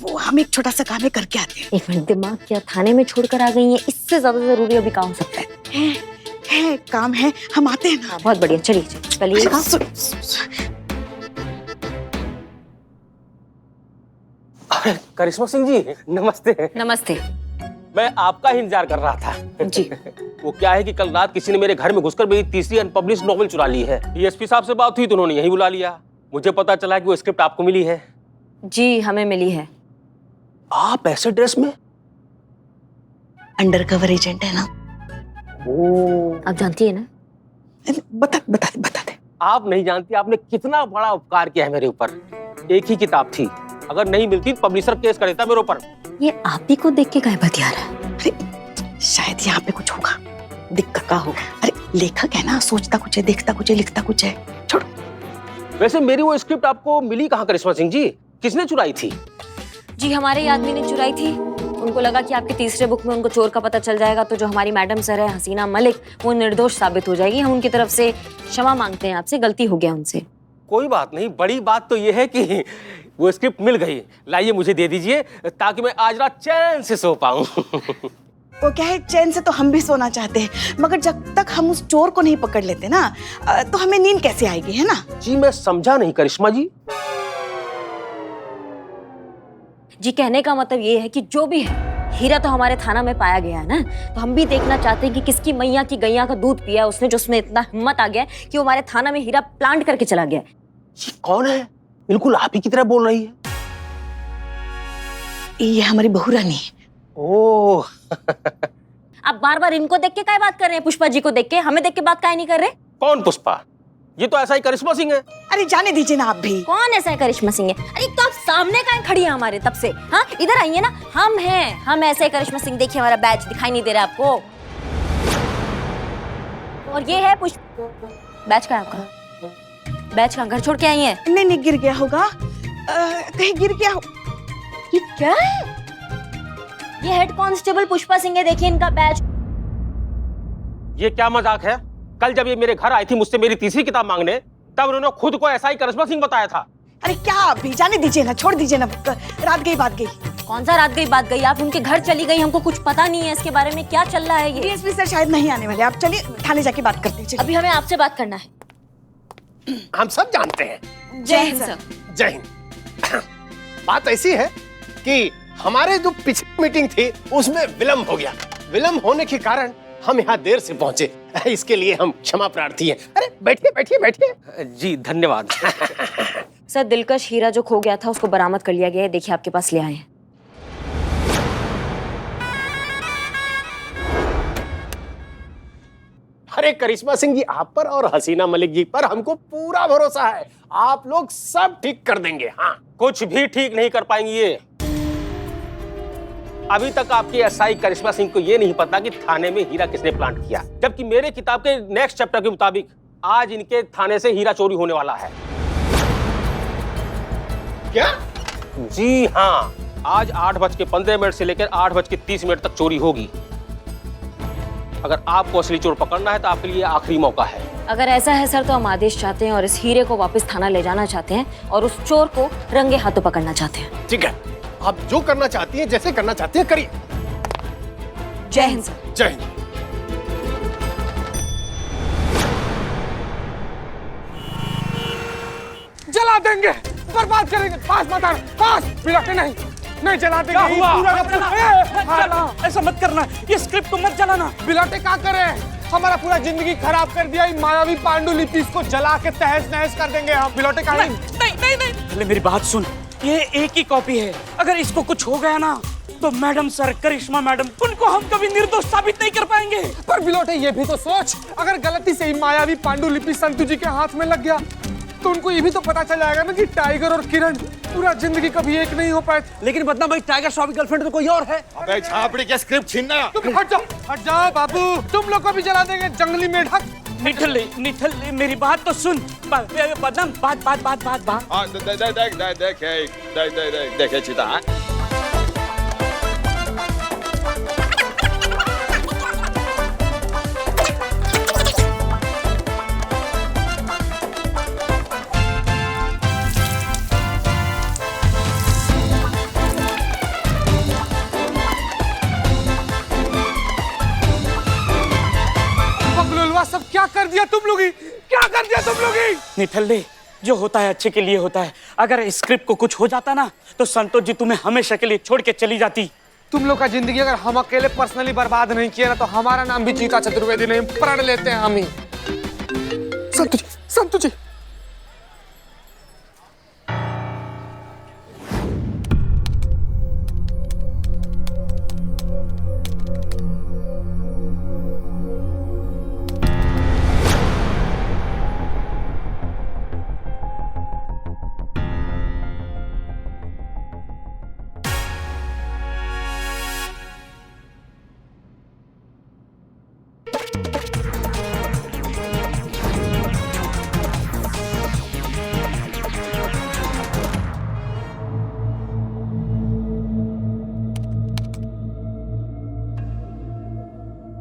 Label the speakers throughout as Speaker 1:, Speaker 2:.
Speaker 1: वो हम एक छोटा सा काम है करके आते हैं।
Speaker 2: एक मिनट, दिमाग क्या थाने में छोड़कर आ गई है? इससे ज्यादा जरूरी अभी काम हो सकता
Speaker 1: है काम है, हम आते हैं ना।
Speaker 2: हाँ, बहुत बढ़िया, चलिए चलिए।
Speaker 3: करिश्मा सिंह जी नमस्ते।
Speaker 2: नमस्ते।
Speaker 3: मैं आपका ही इंतजार कर रहा था
Speaker 2: जी।
Speaker 3: वो क्या है कि कल रात किसी ने मेरे घर में घुसकर मेरी तीसरी अनपब्लिश्ड नॉवेल चुरा ली है। डीएसपी साहब से बात हुई तो उन्होंने यही बुला लिया। मुझे पता चला कि वो स्क्रिप्ट आपको मिली है।
Speaker 2: जी, हमें मिली है।
Speaker 3: आप ऐसे ड्रेस में?
Speaker 1: अंडर कवर एजेंट है ना।
Speaker 2: आप जानती है ना?
Speaker 1: बता दे।
Speaker 3: आप नहीं जानती आपने कितना बड़ा उपकार किया है मेरे ऊपर। एक ही किताब थी, अगर नहीं मिलती तो पब्लिशर केस कर देता मेरे ऊपर।
Speaker 2: ये आप ही को देख के काहे बतिया रहा है?
Speaker 1: अरे शायद यहाँ पे कुछ होगा, दिक्कत का होगा। अरे लेखक है ना, सोचता कुछ है, देखता कुछ है, लिखता कुछ है। छोड़ो।
Speaker 3: वैसे मेरी वो स्क्रिप्ट आपको मिली कहाँ करिश्मा सिंह जी? किसने चुराई थी?
Speaker 2: जी, हमारे ही आदमी ने चुराई थी। उनको लगा कि आपके तीसरे बुक में उनको चोर का पता चल जाएगा तो जो हमारी मैडम सर है हसीना मलिक, वो निर्दोष साबित हो जाएगी। हम उनकी तरफ से क्षमा मांगते हैं आपसे, गलती हो गया उनसे।
Speaker 3: कोई बात नहीं, बड़ी बात तो ये है कि वो स्क्रिप्ट मिल गई। लाइए मुझे दे दीजिए ताकि मैं आज रात चैन से सो पाऊं।
Speaker 1: वो क्या है, चैन से तो हम भी सोना चाहते हैं, मगर जब तक हम उस चोर को नहीं पकड़ लेते ना तो हमें नींद कैसे आएगी, है ना?
Speaker 3: जी मैं समझा नहीं करिश्मा जी।
Speaker 2: जी, कहने का मतलब ये है कि जो भी है, हीरा तो हमारे थाना में पाया गया है ना, तो हम भी देखना चाहते हैं कि किसकी मैया की गैया का दूध पिया उसने, जो उसमें इतना हिम्मत आ गया कि वो हमारे थाना में हीरा प्लांट करके चला गया।
Speaker 3: ये कौन है? बिल्कुल आप ही की तरह बोल रही है।
Speaker 1: ये हमारी बहू रानी है।
Speaker 3: ओह।
Speaker 2: आप बार बार इनको देख के क्या बात कर रहे हैं? पुष्पा जी को देख के, हमें देख के बात काहे नहीं कर रहे?
Speaker 3: कौन पुष्पा? ये तो ऐसा ही करिश्मा सिंह है।
Speaker 1: अरे जाने दीजिए ना आप भी।
Speaker 2: कौन ऐसा है करिश्मा सिंह है? अरे तो आप सामने काहे खड़ी हैं हमारे तब से? हाँ, इधर आइए ना। हम हैं, हम ऐसे करिश्मा सिंह। देखिए हमारा बैच दिखाई नहीं दे रहा आपको? और ये है बैच का आपका। बैच का घर छोड़ के आई है?
Speaker 1: नहीं गिर गया होगा, कहीं गिर गया हो।
Speaker 2: ये क्या है? ये हेड कांस्टेबल पुष्पा सिंह है, देखिए इनका बैच।
Speaker 3: ये क्या मजाक है? कल जब ये मेरे घर आई थी मुझसे मेरी तीसरी किताब मांगने, तब उन्होंने खुद को ऐसा ही करिश्मा सिंह बताया था।
Speaker 1: अरे क्या अभी, जाने दीजिए ना, छोड़ दीजिए ना। रात गई बात गई।
Speaker 2: कौन सा रात गई बात गई? आप उनके घर चली गई, हमको कुछ पता नहीं है इसके बारे में, क्या चल रहा है ये?
Speaker 1: डीएसपी सर शायद नहीं आने वाले, आप चलिए थाने जाके बात करते हैं।
Speaker 2: अभी हमें आपसे बात करना है।
Speaker 4: हम सब जानते हैं।
Speaker 2: जय हिंद सर।
Speaker 4: जय हिंद। बात ऐसी है कि हमारे जो पिछली मीटिंग थी उसमें विलंब हो गया। विलंब होने के कारण हम यहाँ देर से पहुंचे, इसके लिए हम क्षमा प्रार्थी हैं। अरे बैठिए बैठिए बैठिए।
Speaker 3: जी धन्यवाद।
Speaker 2: सर, दिलकश हीरा जो खो गया था उसको बरामद कर लिया गया है, देखिए आपके पास ले आए हैं।
Speaker 4: अरे करिश्मा सिंह जी, आप पर और हसीना मलिक जी पर हमको पूरा भरोसा है। आप लोग सब ठीक कर देंगे। हाँ,
Speaker 3: कुछ भी ठीक नहीं कर पाएंगी ये। अभी तक आपकी एसआई करिश्मा सिंह को ये नहीं पता कि थाने में हीरा किसने प्लांट किया, जबकि मेरे किताब के नेक्स्ट चैप्टर के मुताबिक आज इनके थाने से हीरा चोरी होने वाला है।
Speaker 4: क्या?
Speaker 3: जी हाँ, आज 8:15 से लेकर 8:30 तक चोरी होगी। अगर आपको असली चोर पकड़ना है तो आपके लिए आखिरी मौका है।
Speaker 2: अगर ऐसा है सर तो हम आदेश चाहते हैं और इस हीरे को वापस थाना ले जाना चाहते हैं और उस चोर को रंगे हाथों पकड़ना चाहते हैं।
Speaker 4: ठीक है, आप जो करना चाहती हैं, जैसे करना चाहती हैं, करिए।
Speaker 2: जय हिंद सर।
Speaker 4: जय हिंद।
Speaker 5: जला देंगे, बर्बाद करेंगे। पास मत आना, पास बिलाते नहीं, नहीं जला देंगे।
Speaker 6: क्या हुआ?
Speaker 5: पूरा का
Speaker 6: मत
Speaker 5: पूरा।
Speaker 6: जला, ऐसा मत करना, ये स्क्रिप्ट को मत जलाना।
Speaker 5: बिलाते क्या करे? हमारा पूरा जिंदगी खराब कर दिया। ये मायावी पांडुलिपि इसको जला के तहस नहस कर देंगे हम। बिलोटे का
Speaker 6: नहीं नहीं नहीं नहीं, पहले मेरी बात सुन। ये एक ही कॉपी है, अगर इसको कुछ हो गया ना तो मैडम सर, करिश्मा मैडम, उनको हम कभी निर्दोष साबित नहीं कर पाएंगे।
Speaker 5: पर बिलोटे ये भी तो सोच, अगर गलती से ही मायावी पांडुलिपि संतु जी के हाथ में लग गया तो उनको ये भी तो पता चल जाएगा ना कि टाइगर और किरण पूरा जिंदगी कभी एक नहीं हो पाए।
Speaker 6: लेकिन बदनाम भाई, टाइगर श्रॉफ की गर्लफ्रेंड तो कोई और है।
Speaker 4: अबे छापड़ी के स्क्रिप्ट छीनना।
Speaker 5: तुम हट जाओ बाबू, तुम लोग को भी जला देंगे जंगली मेढक।
Speaker 6: निठल्ले मेरी बात तो सुन। बदनाम, बात।
Speaker 4: हाँ, देखे चिता।
Speaker 5: क्या कर दिया तुम लोग? क्या कर दिया तुम लोग?
Speaker 6: निठल्ले, जो होता है अच्छे के लिए होता है। अगर इस स्क्रिप्ट को कुछ हो जाता ना तो संतोष जी तुम्हें हमेशा के लिए छोड़ के चली जाती।
Speaker 5: तुम लोग का जिंदगी अगर हम अकेले पर्सनली बर्बाद नहीं किया ना तो हमारा नाम भी जीता चतुर्वेदी नहीं, प्रण लेते हैं हम ही। संतु जी, संतु जी।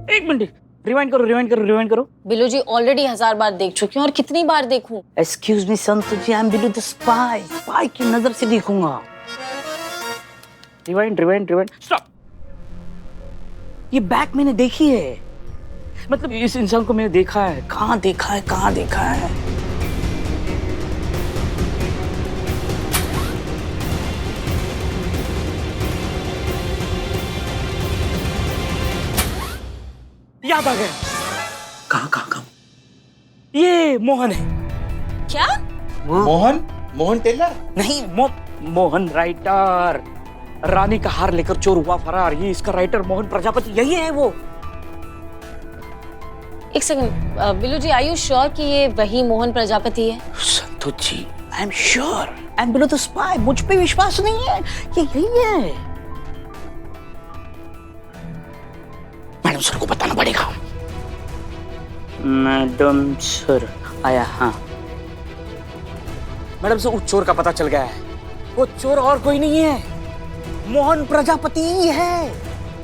Speaker 6: एक मिनट, रिवाइंड करो।
Speaker 2: बिलू जी ऑलरेडी 1000 बार देख चुकी हूँ और कितनी बार देखूं?
Speaker 6: Excuse me Santosh ji, I am Billu the spy की नजर से देखूंगा। Rewind, stop. ये बैक मैंने देखी है, मतलब इस इंसान को मैंने देखा है। कहाँ देखा है? याद आ गया। कहाँ? ये मोहन है।
Speaker 2: क्या?
Speaker 7: मोहन टेलर?
Speaker 6: नहीं, मोहन राइटर। रानी का हार लेकर चोर हुआ फरार, ये इसका राइटर मोहन प्रजापति, यही है वो।
Speaker 2: एक second, Billu ji are you sure कि ये वही मोहन प्रजापति है?
Speaker 6: Santosh ji, I am sure, I am Billu the spy. मुझ पे विश्वास नहीं है, ये यही है। मैडम सर को बताना पड़ेगा। मैडम सर आया। हाँ मैडम सर, उस चोर का पता चल गया है। वो चोर और कोई नहीं है, मोहन प्रजापति ही है।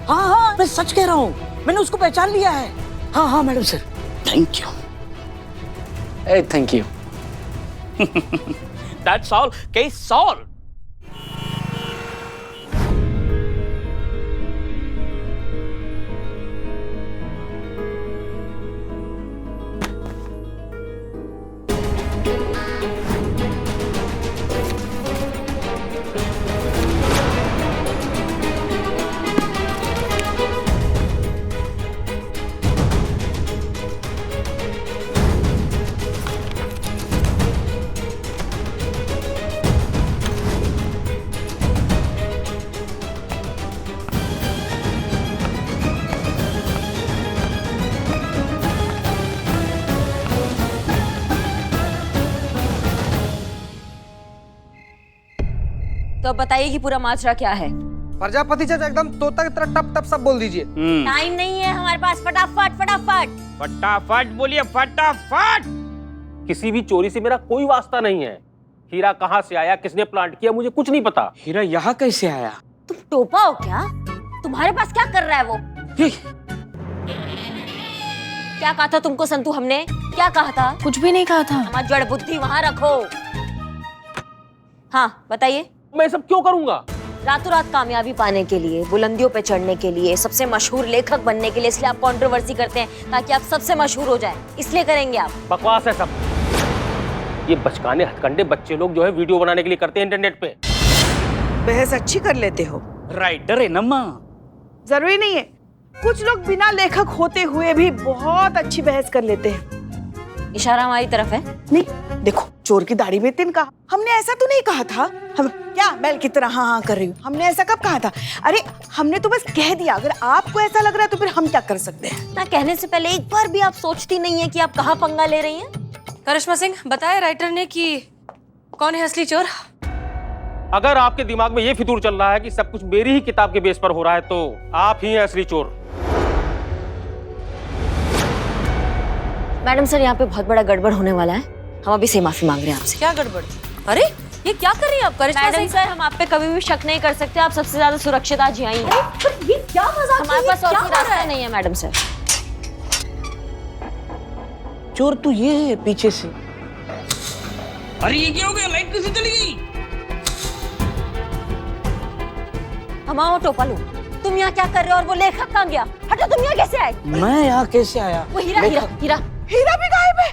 Speaker 6: हाँ, मैं सच कह रहा हूँ, मैंने उसको पहचान लिया है। हाँ madam sir, thank you. Thank you. That's all, case solve.
Speaker 2: तो अब बताइए कि पूरा माजरा क्या है?
Speaker 5: प्रजापति चाचा एकदम तोता की तरह टप सब बोल दीजिए।
Speaker 2: टाइम नहीं है हमारे पास, फटाफट
Speaker 6: बोलिए, फटाफट।
Speaker 3: किसी भी चोरी से मेरा कोई वास्ता नहीं है। हीरा कहाँ से आया, किसने प्लांट किया, मुझे कुछ नहीं पता।
Speaker 6: हीरा यहाँ कैसे आया?
Speaker 2: तुम टोपा हो क्या? तुम्हारे पास क्या कर रहा है वो? क्या कहा था तुमको संतु? हमने क्या कहा था?
Speaker 1: कुछ भी नहीं कहा था।
Speaker 2: हमारी जड़ बुद्धि वहां रखो। हाँ बताइए।
Speaker 3: मैं सब क्यों करूंगा?
Speaker 2: रातों रात कामयाबी पाने के लिए, बुलंदियों पे चढ़ने के लिए, सबसे मशहूर लेखक बनने के लिए, इसलिए आप कंट्रोवर्सी करते हैं ताकि आप सबसे मशहूर हो जाएं, इसलिए करेंगे आप।
Speaker 3: बकवास है सब। ये बचकाने हथकंडे बच्चे लोग जो है वीडियो बनाने के लिए करते हैं इंटरनेट पे।
Speaker 1: बहस अच्छी कर लेते हो।
Speaker 6: राइटर है ना माँ।
Speaker 1: जरूरी नहीं है, कुछ लोग बिना लेखक होते हुए भी बहुत अच्छी बहस कर लेते हैं।
Speaker 2: इशारा हमारी तरफ है।
Speaker 1: नहीं, देखो, चोर की दाढ़ी में तिनका, हमने ऐसा तो नहीं कहा था। हम क्या बैल की तरह हाँ कर रही हूँ, हमने ऐसा कब कहा था? अरे हमने तो बस कह दिया। अगर आपको ऐसा लग रहा है तो फिर हम क्या कर सकते हैं?
Speaker 2: ना कहने से पहले एक बार भी आप सोचती नहीं है कि आप कहाँ पंगा ले रही हैं?
Speaker 8: करिश्मा सिंह, बताया राइटर ने कि कौन है असली चोर?
Speaker 3: अगर आपके दिमाग में ये फितूर चल रहा है कि सब कुछ मेरी ही किताब के बेस पर हो रहा है तो आप ही हैं असली चोर।
Speaker 2: मैडम सर, यहाँ पे बहुत बड़ा गड़बड़ होने वाला है। हम अभी से माफी मांग रहे हैं आपसे।
Speaker 8: क्या गड़बड़? अरे ये क्या कर रही हैं आप करिश्मा
Speaker 2: मैडम
Speaker 8: सिंह?
Speaker 2: सर, हम आप पे कभी भी शक नहीं कर सकते। आप सबसे ज्यादा सुरक्षित आज यहीं हैं।
Speaker 8: ये क्या मजाक?
Speaker 2: हमारे पास और कोई रास्ता नहीं है मैडम सर।
Speaker 6: चोर तो ये है पीछे से।
Speaker 9: अरे ये क्या हो गया? लाइट कैसे चली गई?
Speaker 2: हम आओ टोपा लो। तुम यहाँ क्या कर रहे हो और वो लेखक कहाँ गया? हटो, तुम यहाँ कैसे आए?
Speaker 6: मैं यहाँ कैसे आया?
Speaker 2: वो हीरा हीरा हीरा
Speaker 1: हीरा भी गायब है।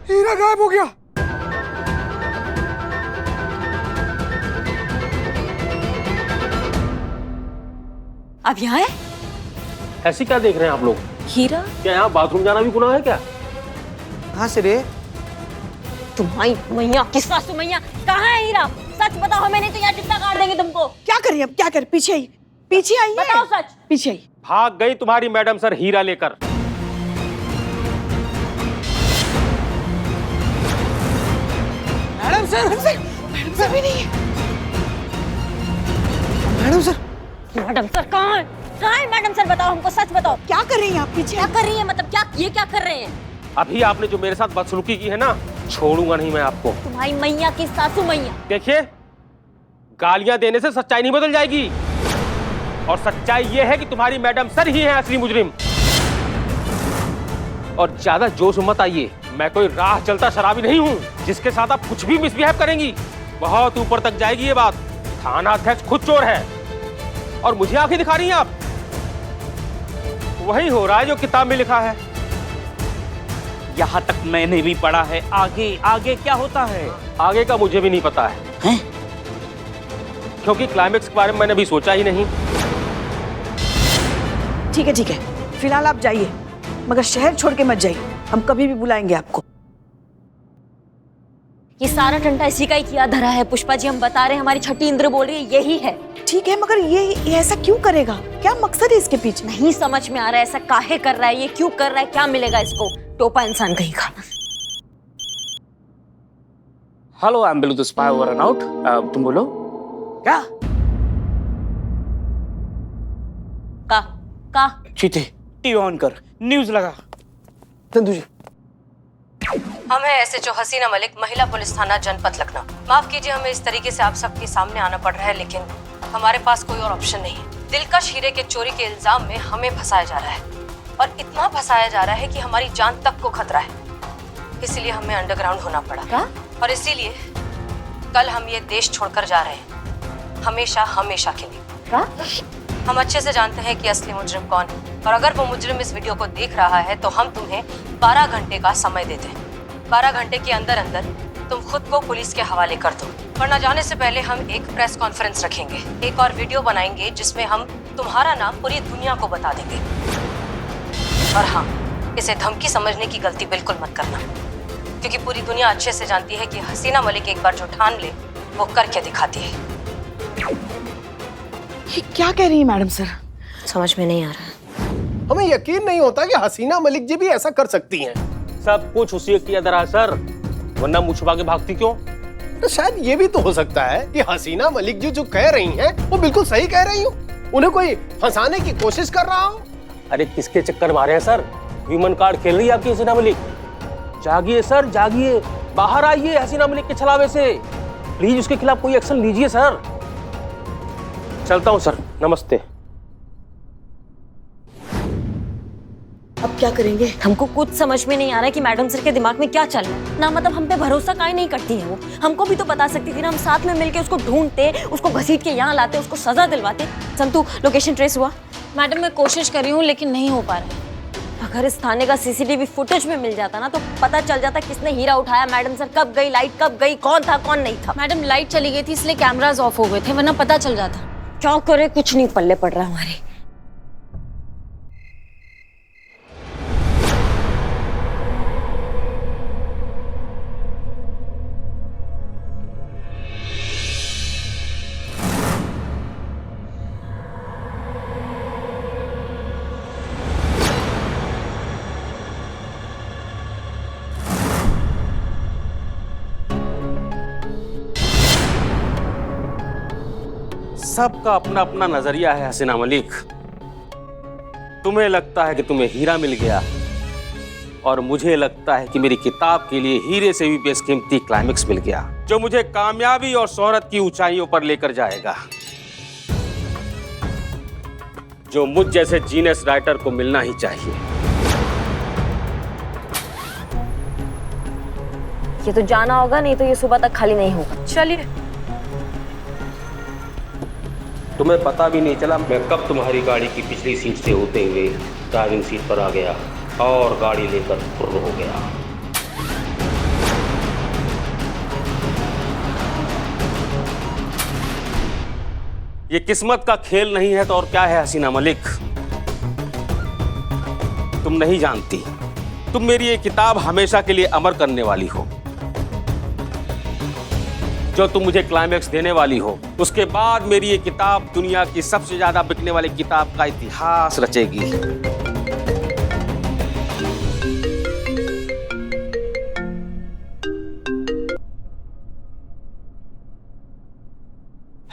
Speaker 5: हीरा गायब हो गया।
Speaker 2: अब यहाँ है
Speaker 3: ऐसी क्या देख रहे हैं आप लोग?
Speaker 2: हीरा।
Speaker 3: क्या यहाँ बाथरूम जाना भी गुनाह है क्या?
Speaker 6: कहाँ से रे?
Speaker 2: तुम्हारी मैया की सासू मैया, कहाँ है हीरा? सच बताओ हमें, नहीं तो यहाँ जितना काट देंगे तुमको।
Speaker 1: क्या करिए अब, क्या कर? पीछे आई, पीछे आई है।
Speaker 2: बताओ सच।
Speaker 1: पीछे आई।
Speaker 3: भाग गई तुम्हारी मैडम सर हीरा लेकर।
Speaker 6: मैडम सर,
Speaker 1: मैडम सर भी नहीं है।
Speaker 6: मैडम सर,
Speaker 2: मैडम सर कहाँ है? कहाँ है मैडम सर? बताओ हमको, सच बताओ।
Speaker 1: क्या कर रही हैं आप? पीछे
Speaker 2: क्या कर रही है मतलब? क्या ये क्या कर रहे हैं?
Speaker 3: अभी आपने जो मेरे साथ बदसलूकी की है ना, छोड़ूंगा नहीं मैं आपको।
Speaker 2: तुम्हारी मैया की सासू मैया।
Speaker 3: देखिए, गालियां देने से सच्चाई नहीं बदल जाएगी, और सच्चाई ये है कि तुम्हारी मैडम सर ही है असली मुजरिम। और ज्यादा जोश में मत आइए, मैं कोई राह चलता शराबी नहीं हूँ जिसके साथ आप कुछ भी मिसबिहेव करेंगी। बहुत ऊपर तक जाएगी ये बात। थाना अध्यक्ष खुद चोर है और मुझे आंखें दिखा रही हैं आप। वही हो रहा है जो किताब में लिखा है।
Speaker 6: यहाँ तक मैंने भी पढ़ा है, आगे आगे क्या होता है?
Speaker 3: आगे का मुझे भी नहीं पता है,
Speaker 6: हैं?
Speaker 3: क्योंकि क्लाइमेक्स के बारे में मैंने अभी सोचा ही नहीं।
Speaker 1: ठीक है, ठीक है, फिलहाल आप जाइए, मगर शहर छोड़ के मत जाइए। हम कभी भी बुलाएंगे आपको।
Speaker 2: ये सारा टंटा इसी का ही किया धरा है पुष्पा जी, हम बता रहे हैं, हमारी छठी इंद्र बोल रही है यही है।
Speaker 1: ठीक है, मगर ये ऐसा क्यों करेगा? क्या मकसद है इसके पीछे?
Speaker 2: नहीं समझ में आ रहा है, ऐसा काहे कर रहा है, ये क्यों कर रहा है, क्या मिलेगा इसको? टोपा इंसान कहीं का।
Speaker 6: Hello, I am Billu the spy over and out. तुम बोलो क्या?
Speaker 2: का
Speaker 6: चीते, टीवी ऑन कर, न्यूज लगा। चंदू जी,
Speaker 8: हम हैं एसएचओ हसीना मलिक, महिला पुलिस थाना जनपद लखनऊ। माफ कीजिए हमें इस तरीके से आप सबके सामने आना पड़ रहा है, लेकिन हमारे पास कोई और ऑप्शन नहीं है। दिलकश हीरे के चोरी के इल्जाम में हमें फंसाया जा रहा है, और इतना फंसाया जा रहा है कि हमारी जान तक को खतरा है। इसलिए हमें अंडरग्राउंड होना पड़ा, और इसीलिए कल हम ये देश छोड़कर जा रहे हैं, हमेशा हमेशा के लिए। हम अच्छे से जानते हैं कि असली मुजरिम कौन है, और अगर वो मुजरिम इस वीडियो को देख रहा है तो हम तुम्हें 12 घंटे का समय देते हैं। 12 घंटे के अंदर अंदर तुम खुद को पुलिस के हवाले कर दो, वरना जाने से पहले हम एक प्रेस कॉन्फ्रेंस रखेंगे, एक और वीडियो बनाएंगे जिसमें हम तुम्हारा नाम पूरी दुनिया को बता देंगे। और हाँ, इसे धमकी समझने की गलती बिल्कुल मत करना, क्योंकि पूरी दुनिया अच्छे से जानती है कि हसीना मलिक एक बार जो ठान ले वो करके दिखाती है।
Speaker 1: ये क्या कह रही है मैडम सर?
Speaker 2: समझ में नहीं आ रहा।
Speaker 4: हमें यकीन नहीं होता कि हसीना मलिक जी भी ऐसा कर सकती हैं।
Speaker 3: सब कुछ उसी किया धरा है सर, वरना मुझ छुपा के भागती क्यों?
Speaker 4: तो शायद ये भी तो हो सकता है कि हसीना मलिक जी जो कह रही हैं वो बिल्कुल सही कह रही हो, उन्हें कोई फंसाने की कोशिश कर रहा हो।
Speaker 3: अरे किसके चक्कर मारे हैं सर? ह्यूमन कार्ड खेल रही है आपकी हसीना मलिक। जागिए सर, जागिए, बाहर आइए हसीना मलिक के छलावे से। प्लीज उसके खिलाफ कोई एक्शन लीजिए सर। चलता हूँ सर, नमस्ते।
Speaker 1: अब क्या करेंगे?
Speaker 2: हमको कुछ समझ में नहीं आ रहा है कि मैडम सर के दिमाग में क्या चल रहा है ना। मतलब हम पे भरोसा काहे नहीं करती है वो? हमको भी तो बता सकती थी ना, हम साथ में मिलके उसको ढूंढते, उसको घसीट के यहाँ लाते, उसको सजा दिलवाते। संतु, लोकेशन ट्रेस हुआ?
Speaker 8: मैडम मैं कोशिश कर रही हूँ लेकिन नहीं हो पा रहा है।
Speaker 2: अगर इस थाने का सीसीटीवी फुटेज में मिल जाता ना तो पता चल जाता किसने हीरा उठाया, मैडम सर कब गई, लाइट कब गई, कौन था कौन नहीं था।
Speaker 8: मैडम लाइट चली गई थी इसलिए कैमराज ऑफ हो गए थे, वरना पता चल जाता।
Speaker 2: क्या करे, कुछ नहीं पल्ले पड़ रहा हमारे।
Speaker 3: सबका अपना अपना नजरिया है हसीना मलिक। तुम्हें लगता है कि तुम्हें हीरा मिल गया, और मुझे लगता है कि मेरी किताब के लिए हीरे से भी बेशकीमती क्लाइमेक्स मिल गया, जो मुझे कामयाबी और शोहरत की ऊंचाइयों पर लेकर जाएगा, जो मुझ जैसे जीनियस राइटर को मिलना ही चाहिए।
Speaker 2: ये तो जाना होगा, नहीं तो ये सुबह तक खाली नहीं होगा।
Speaker 8: चलिए।
Speaker 3: तुम्हें पता भी नहीं चला मैं कब तुम्हारी गाड़ी की पिछली सीट से होते हुए ड्राइविंग सीट पर आ गया और गाड़ी लेकर फुर्र हो गया। ये किस्मत का खेल नहीं है तो और क्या है हसीना मलिक? तुम नहीं जानती, तुम मेरी ये किताब हमेशा के लिए अमर करने वाली हो। जो तुम मुझे क्लाइमैक्स देने वाली हो, उसके बाद मेरी ये किताब दुनिया की सबसे ज्यादा बिकने वाली किताब का इतिहास रचेगी।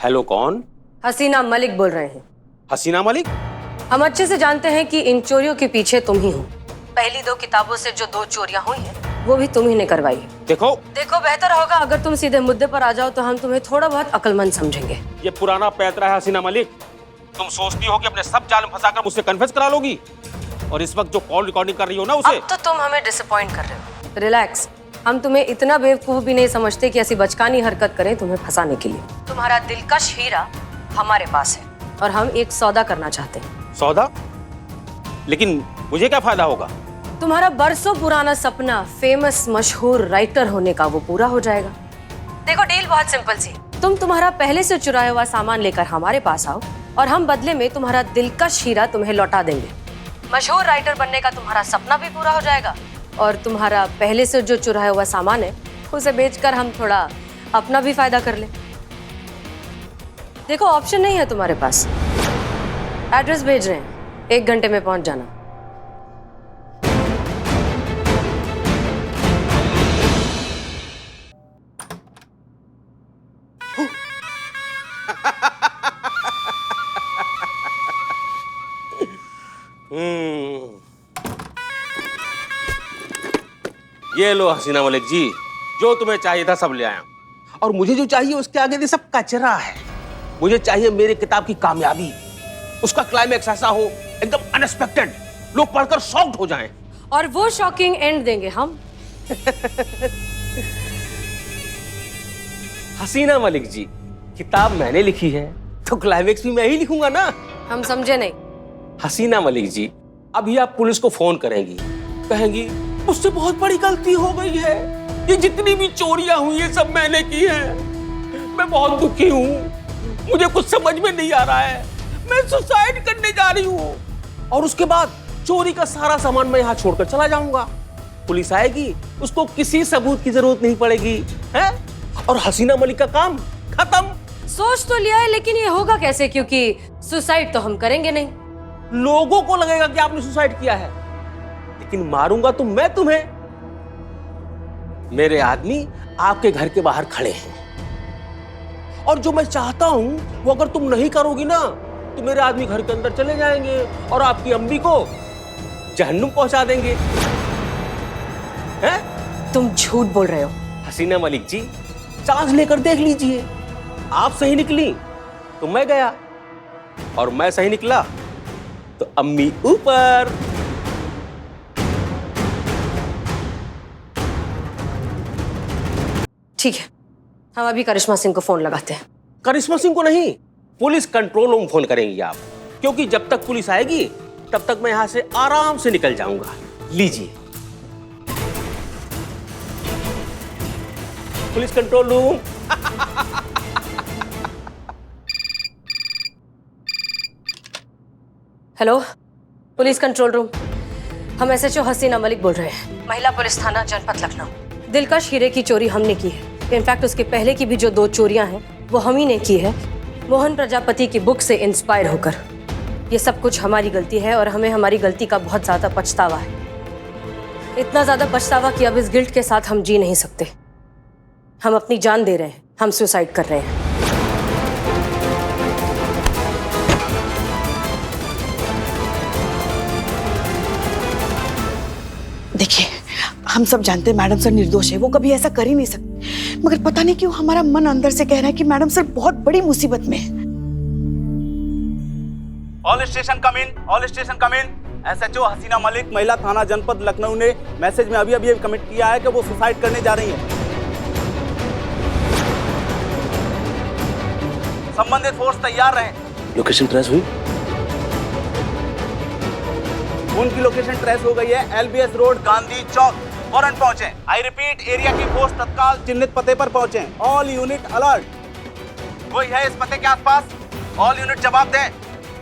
Speaker 3: हेलो, कौन?
Speaker 8: हसीना मलिक बोल रहे हैं।
Speaker 3: हसीना मलिक?
Speaker 8: हम अच्छे से जानते हैं कि इन चोरियों के पीछे तुम ही हो। पहली 2 किताबों से जो 2 चोरियां हुई हैं, वो भी तुम ही ने करवाई है।
Speaker 3: देखो
Speaker 8: बेहतर होगा अगर तुम सीधे मुद्दे पर आ जाओ तो हम तुम्हें थोड़ा बहुत अक्लमंद समझेंगे।
Speaker 3: ये पुराना पैतरा है हसीना मलिक। तुम सोचती हो कि अपने सब जाल में फंसाकर मुझसे कन्फेस करा लोगी, और इस वक्त जो कॉल रिकॉर्डिंग कर रही हो ना उसे।
Speaker 8: अब तो तुम हमें डिसअपॉइंट कर रहे हो। रिलैक्स, हम तुम्हें इतना बेवकूफ भी नहीं समझते कि ऐसी बचकानी हरकत करें तुम्हें फंसाने के लिए। तुम्हारा दिलकश हीरा हमारे पास है और हम एक सौदा करना चाहते हैं।
Speaker 3: सौदा? लेकिन मुझे क्या फायदा होगा?
Speaker 8: तुम्हारा बरसों पुराना सपना फेमस मशहूर राइटर होने का वो पूरा हो जाएगा। देखो, डील बहुत सिंपल सी। तुम तुम्हारा पहले से चुराया हुआ सामान लेकर हमारे पास आओ और हम बदले में तुम्हारा दिलकश हीरा तुम्हें लौटा देंगे। मशहूर राइटर बनने का तुम्हारा सपना भी पूरा हो जाएगा और तुम्हारा पहले से जो चुराया हुआ सामान है उसे बेचकर हम थोड़ा अपना भी फायदा कर ले। देखो, ऑप्शन नहीं है तुम्हारे पास। एड्रेस भेज रहे हैं, 1 घंटे में पहुंच जाना।
Speaker 3: ये लो हसीना मलिक जी, जो तुम्हें चाहिए था सब ले आया। और मुझे जो चाहिए उसके आगे ये सब कचरा है। मुझे चाहिए मेरी किताब की कामयाबी, उसका क्लाइमैक्स ऐसा हो एकदम अनएक्सपेक्टेड, लोग पढ़कर शॉक्ड हो जाएं।
Speaker 8: और वो शॉकिंग एंड देंगे हम।
Speaker 3: हसीना मलिक जी, किताब मैंने लिखी है तो क्लाइमैक्स भी मैं ही लिखूंगा ना।
Speaker 8: हम समझे नहीं।
Speaker 3: हसीना मलिक जी, अभी आप पुलिस को फोन करेंगी, कहेंगी मुझसे बहुत बड़ी गलती हो गई है, ये जितनी भी चोरियां हुई है सब मैंने की है, मैं बहुत दुखी हूँ, मुझे कुछ समझ में नहीं आ रहा है, मैं सुसाइड करने जा रही हूँ। और उसके बाद चोरी का सारा सामान मैं यहाँ छोड़कर चला जाऊंगा। पुलिस आएगी, उसको किसी सबूत की जरूरत नहीं पड़ेगी, है? और हसीना मलिक का काम खत्म।
Speaker 8: सोच तो लिया है, लेकिन ये होगा कैसे? क्योंकि सुसाइड तो हम करेंगे नहीं।
Speaker 3: लोगों को लगेगा कि आपने सुसाइड किया है, लेकिन मारूंगा तो मैं तुम्हें। मेरे आदमी आपके घर के बाहर खड़े हैं, और जो मैं चाहता हूं वो अगर तुम नहीं करोगी ना तो मेरे आदमी घर के अंदर चले जाएंगे और आपकी अम्मी को जहन्नुम पहुंचा देंगे। हैं?
Speaker 8: तुम झूठ बोल रहे हो।
Speaker 3: हसीना मलिक जी, चांस लेकर देख लीजिए, आप सही निकली तो मैं गया, और मैं सही निकला तो अम्मी ऊपर।
Speaker 8: ठीक है, हम अभी करिश्मा सिंह को फोन लगाते हैं।
Speaker 3: करिश्मा सिंह को नहीं, पुलिस कंट्रोल रूम फोन करेंगी आप, क्योंकि जब तक पुलिस आएगी तब तक मैं यहां से आराम से निकल जाऊंगा। लीजिए, police control room.
Speaker 8: Hello, police control room, हम SHO हसीना मलिक बोल रहे हैं, महिला पुलिस थाना जनपद लखनऊ। दिलकश हीरे की चोरी हमने की है। इनफैक्ट उसके पहले की भी जो 2 चोरियां हैं वो हम ही ने की है, मोहन प्रजापति की बुक से इंस्पायर होकर। ये सब कुछ हमारी गलती है और हमें हमारी गलती का बहुत ज्यादा पछतावा है। इतना ज्यादा पछतावा कि अब इस गिल्ट के साथ हम जी नहीं सकते। हम अपनी जान दे रहे हैं, हम सुसाइड कर रहे हैं।
Speaker 1: देखिए, हम सब जानते हैं मैडम सर निर्दोष है, वो कभी ऐसा कर ही नहीं सकते, मगर पता नहीं क्यों हमारा मन अंदर से कह रहा है कि मैडम सर बहुत बड़ी मुसीबत में है।
Speaker 10: ऑल स्टेशन कम इन, ऑल स्टेशन कम इन। SHO हसीना मलिक, महिला थाना जनपद लखनऊ ने मैसेज में अभी अभी कमिट किया है कि वो सुसाइड करने जा रही हैं। संबंधित फोर्स तैयार रहें।
Speaker 3: लोकेशन ट्रेस हुई?
Speaker 10: उनकी लोकेशन ट्रेस हो गई है। LBS रोड, गांधी चौक। फौरन पहुंचे। आई रिपीट, एरिया की फोर्स तत्काल चिन्हित पते पर पहुंचे। All unit alert. कोई है इस पते के आसपास? ऑल यूनिट जवाब दें।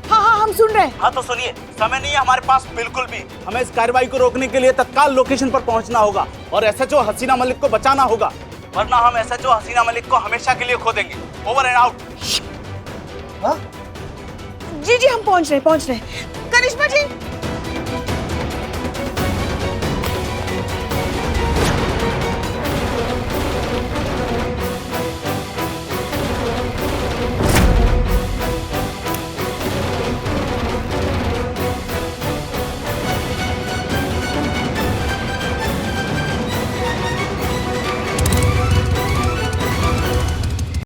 Speaker 1: हाँ हाँ हम सुन रहे हैं।
Speaker 10: हाँ तो सुनिए, समय नहीं है हमारे पास बिल्कुल भी। हमें इस कार्रवाई को रोकने के लिए तत्काल लोकेशन पर पहुंचना होगा और SHO हसीना मलिक को बचाना होगा, वरना हम SHO हसीना मलिक को हमेशा के लिए खो देंगे। Over and out.
Speaker 1: जी जी हम पहुंच रहे हैं। करिश्मा जी